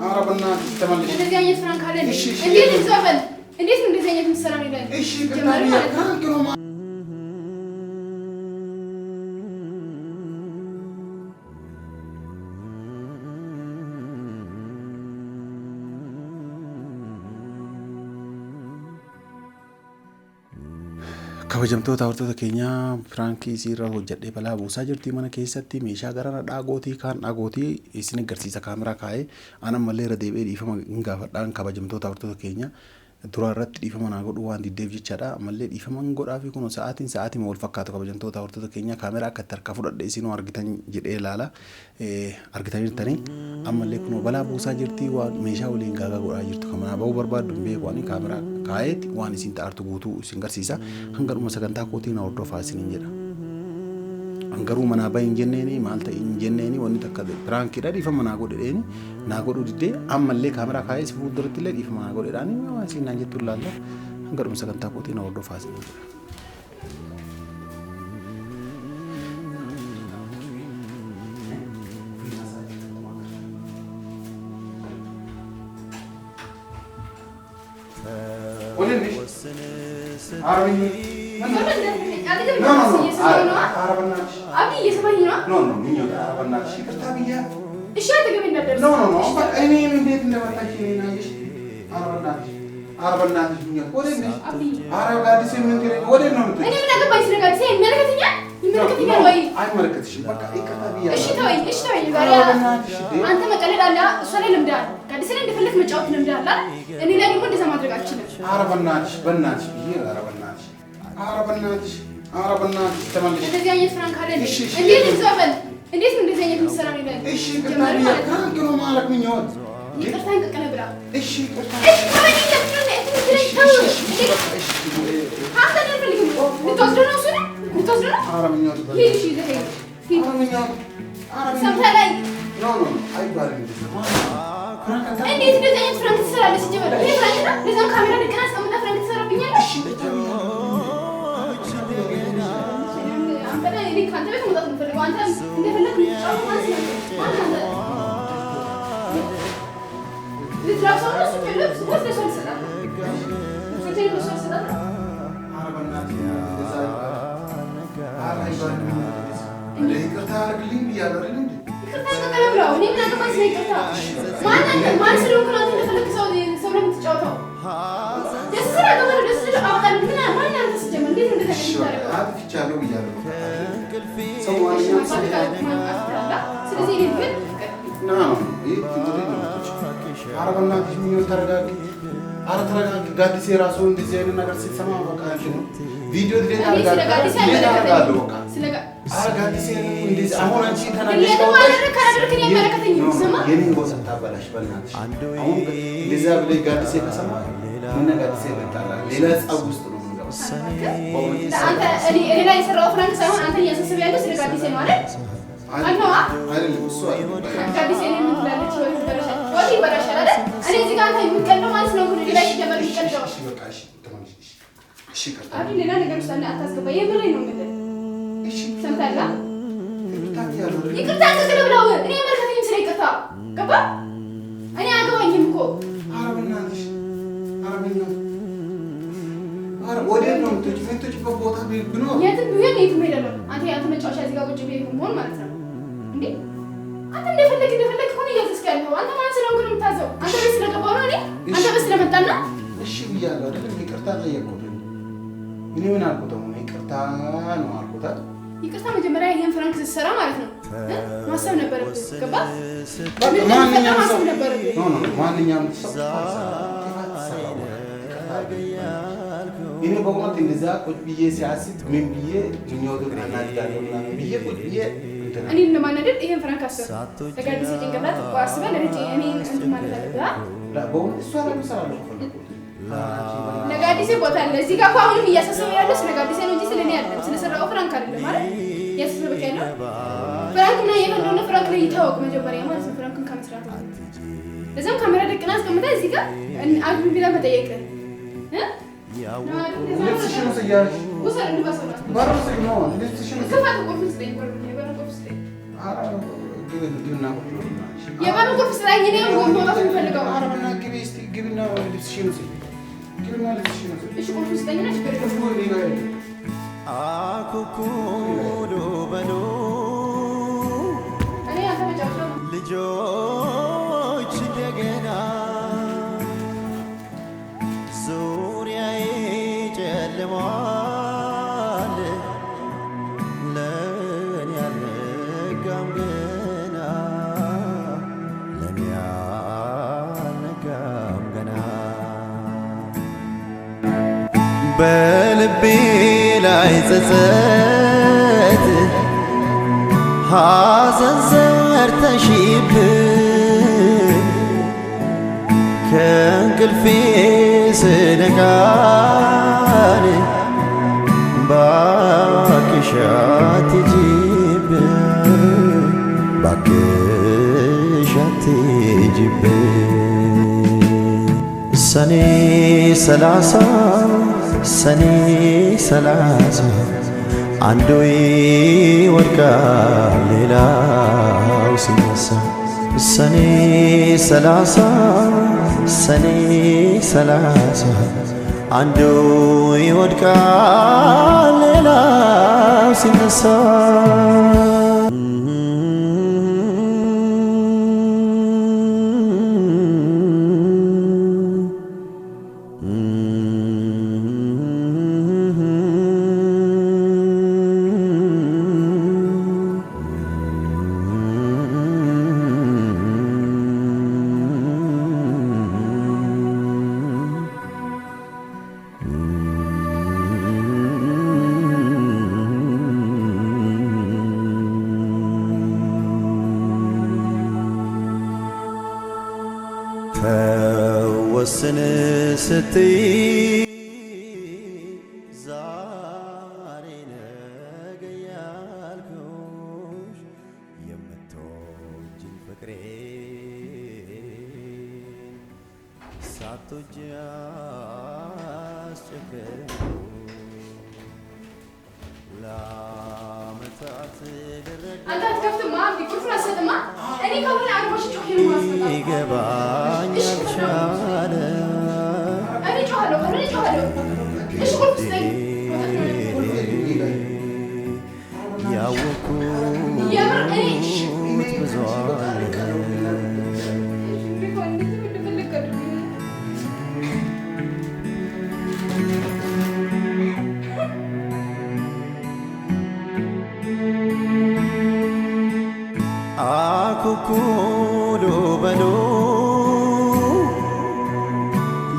አረብናት ተመልሽ እንደዚህ አይነት ፍራንክ አለ እንዴት ይዘፈን እንዴት እንደዚህ አይነት ምሰራ ነው ይላል እሺ ከታሪ ፍራንክ ነው kabajamtoota hordoftoota keenya Firankii siirra hojjedhee balaa buusaa jirti mana keessatti meeshaa garana dhaagootii kaan dhaagootii isin agarsiisa kaameraa kaa'ee anan mallee irra deebi'ee dhiifama hin gaafadhaan kabajamtoota hordoftoota keenya dura irratti dhiifama naa godhu waan diddeef jechaadha mallee dhiifama hin godhaa fi kun sa'aatiin wal fakkaatu kabajamtoota hordoftoota keenya kaameraa akka tarkaa fudhadhe isin argitan jedhee ilaala argitan jirtanii ammallee kun balaa buusaa jirti waan meeshaa waliin gaagaa godhaa jirtu kamanaa ba'uu barbaaddu hin beeku waan kaameraa kaa'eeti waan isin ta'artu guutuu isin garsiisa hangaruma sagantaa kootii na hordofaa isiniin jedha hangaruu manaa bahin jenneeni maal ta'e hin jenneeni wanni takka piraankiidha dhiifama naa godhedheeni naa godhuu diddee ammallee kaameraa kaa'ee si fuulduratti illee dhiifama naa godhedhaani waan isin naan jettu ilaalla hangaruma sagantaa kootii na hordofaa isiniin jedha. عربناش تملش እንደዚህ አይነት ፍራንክ አለ እንዴት ይዘፈን እንዴት እንደዚህ አይነት ምሰራ ነው ይላል እሺ ከታሪ ፍራንክ ነው ማለት ምን ይሆን ይቅርታን ከቀለብራ እሺ ይቅርታ ጋዲስ የራሱ እንደዚህ አይነት ነገር ሲሰማ በቃ ነው ቪዲዮ ድሬት አድርጋለሁ ጋዲስ እንደዚህ አሁን አንቺ ተናገርሽ የኔን ቦታ ታበላሽ በእናትሽ አሁን እንደዛ ብለሽ ጋዲስ ከሰማ ምን ጋዲስ ይመጣል ሌላ ጻው ውስጥ ነው የምንገባው አንተ እኔ ላይ ሰራው ፍራንክ ሳይሆን አንተ እያሰሰብ ያለው ስለ ጋዲስ ነው አይደል እሱ ጋዲስ እኔ ምን ትላለች ወይ ተበረሻ ወይ በራሻ አይደል እኔ እዚህ ጋር አንተ የምትቀልደው ማለት ነው ግን ሌላ ይጀምር ይቀልደው እሺ በቃ እሺ ተመልሽ እሺ ከርታ አሁን ሌላ ነገር ውስጥ አታስገባ የምሬ ነው ማለት እሺ ሰምታላ ይቅርታ ተቀበለው እኔ መልከተኝ ስለ ይቅርታ ገባ እኔ አገባኝም እኮ አረብናሽ አረብኛ ወዴት ነው የምትጭ በቦታ ቢኖር የትም ቢሆን የትም ሄደለው አንተ መጫወቻ እዚህ ጋር ቁጭ ብዬ መሆን ማለት ነው እንዴ አንተ እንደፈለግ ሆነ እያተስከልከው አንተ ማን ስለሆንክ ነው የምታዘው አንተ በስ ስለገባው ነው እኔ አንተ በስ ስለመጣና እሺ ብያለሁ አይደል ይቅርታ ጠየቅኩት እኔ ምን አልኩት ነው ይቅርታ ነው አልኩት ይቅርታ መጀመሪያ ይሄን ፍራንክ ስትሰራ ማለት ነው ማሰብ ነበረብህ ገባ ማንኛውም ሰው ነበረብህ ማንኛውም ሰው እኔ በእውነት እንደዛ ቁጭ ብዬ ሲያስብ ምን ብዬ ምኞት እናድጋለሁና ብዬ ቁጭ ብዬ እኔ ለማናደድ ይሄን ፍራንክ አሰብ ለጋዲስ ጭንቅላት ዋስበን ለጂ እኔ እንት ማለት አለብህ በእውነት እሷ ላይ ሰራለሁ ለጋዲስ ቦታ አለ እዚህ ጋር አሁንም እያሳሰበ ያለው ስለ ጋዲስ ነው እንጂ ስለኔ አይደለም ስለሰራው ፍራንክ አይደለም ማለት ያሳሰበክ ያለው ፍራንክ እና የፈለገው ፍራንክ ላይ ይታወቅ መጀመሪያ ማለት ነው ፍራንክን ከመስራት ለዛም ካሜራ ደቅና አስቀምጣ እዚህ ጋር አግቢ ቢላ መጠየቅ ልብስሽን ወስያለሽ ወሰን እንደባሰላ ባሮስ ነው ልብስሽን ከፋት ቆፍስ ላይ ወር ነው ባሮስ ላይ ግብና ቆፍስ የባሉ ቁልፍ ስራኝ እኔ ወይ መውጣት የምፈልገው አረብና ግቢ እስቲ ግቢና ልብስሽን ነው ግቢና ልብስሽን ነው እሺ ቁልፍ ስጠኝና ችግር የለም አኩኩሉ በሉ እኔ አንተ መጫወቻው ልጆች እንደገና ዙሪያዬ ጨልሟል ለእኔ አልነጋም ገና ለእኔ አልነጋም ገና በልቤ ላይ ጸጸት ሐዘን ዘርተሽብኝ ከእንቅልፌ ስነቃን ባክሽ አትሂጂብኝ ባክሽ አትሂጂብኝ ሰኔ 30 አንዱ ይወድቃል ሌላው ሲነሳ ሰኔ 30 አንዱ ይወድቃል ሌላው ሲነሳ ተወስን ስትይ ዛሬ ነገ ያልኩሽ የምትወጂኝ ፍቅሬን ሳትወጂ አስጨከንኩሽ ለዓመታት አንተ አትከፍትማ አንዴ ቁልፉን አትሰጥማ እኔ ከሆነ አርባሽ ጮህ ነው ማስመጣው ይገባኝ አልቻለ እኔ ጮሃለሁ እሺ ቁልፍ ስጠኝ ያወኩት ብዙ አለ አኩኩሉ በሉ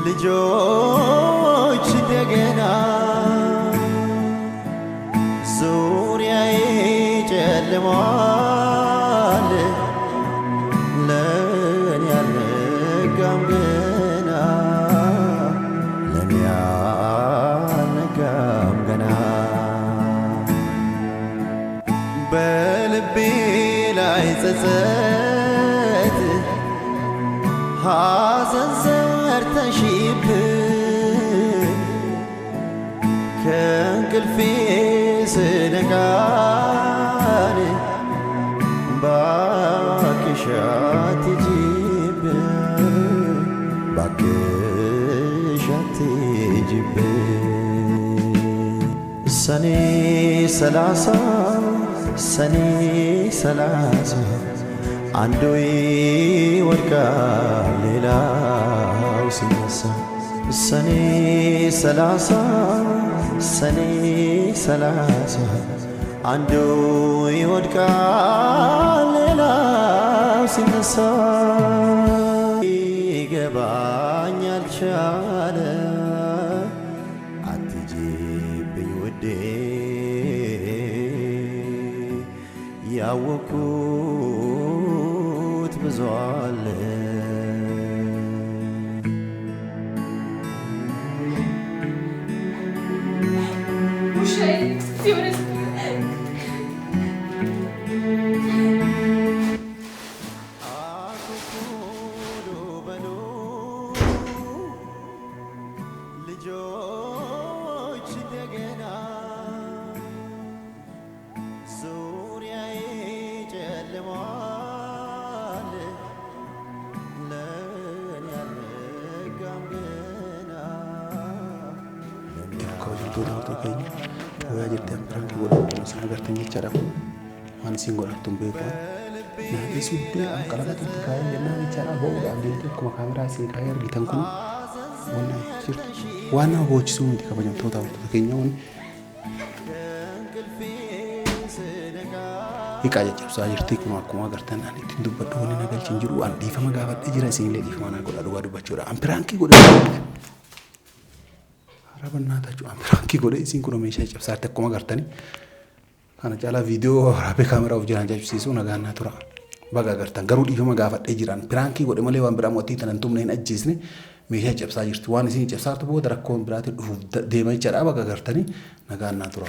ልጆች እንደገና ዙሪያዬ ጨልሟል ለእኔ አልነጋም ገና ለእኔ አልነጋም ገና በልቤ ላይ ጸጸት ሐዘን ዘርተሽብኝ ከእንቅልፌ ስነቃን ባክሽ አትሂጂብኝ ባክሽ አትሂጂብኝ ሰኔ 30 አንዱ ይወድቃል ሌላው ሲነሳ ሰኔ 30 አንዱ ይወድቃል ሌላው ሲነሳ ይገባኝ አልቻለ አትሂጂብኝ ውዴ ያወኩት ብዙ አለ አኩኩሉ በሉ ልጆች እንደገና ዙሪያዬ ጨልሟል kabajamtoota hordoftoota keenya hooyaa jettee pirankii godhamu isin agartan jechaadha kun waan isin godhattuun beeku naafis huddee qalabatti itti kaayee jennaan jechaadha bo'uudhaan deemtee akkuma kaameraa isin kaayee argitan kun wanna jirtu waan nama boochisuu miti kabajamtoota hordoftoota keenya wani hiikaa jajjabsaa jirti kun akkuma agartan ani ittiin dubbadhu wani nagalchi hin jiru waan dhiifama gaafadhee jira isinillee dhiifama naa godha dhugaa dubbachuudha an pirankii godha Rabannaata cuan pirankii godhe isin kun meeshaa cabsaatti akkuma agartanii kana caalaa viidiyoo waraabee kaameraa of jiraan cabsiisuu nagaannaa tura baga agartan garuu dhiifama gaafadhee jiran pirankii godhe malee waan biraa mootii tanan tumne hin ajjeesne meeshaa cabsaa jirtu waan isin cabsaartu booda rakkoon biraatiin dhufuuf deema jechaadha baga agartanii nagaannaa tura.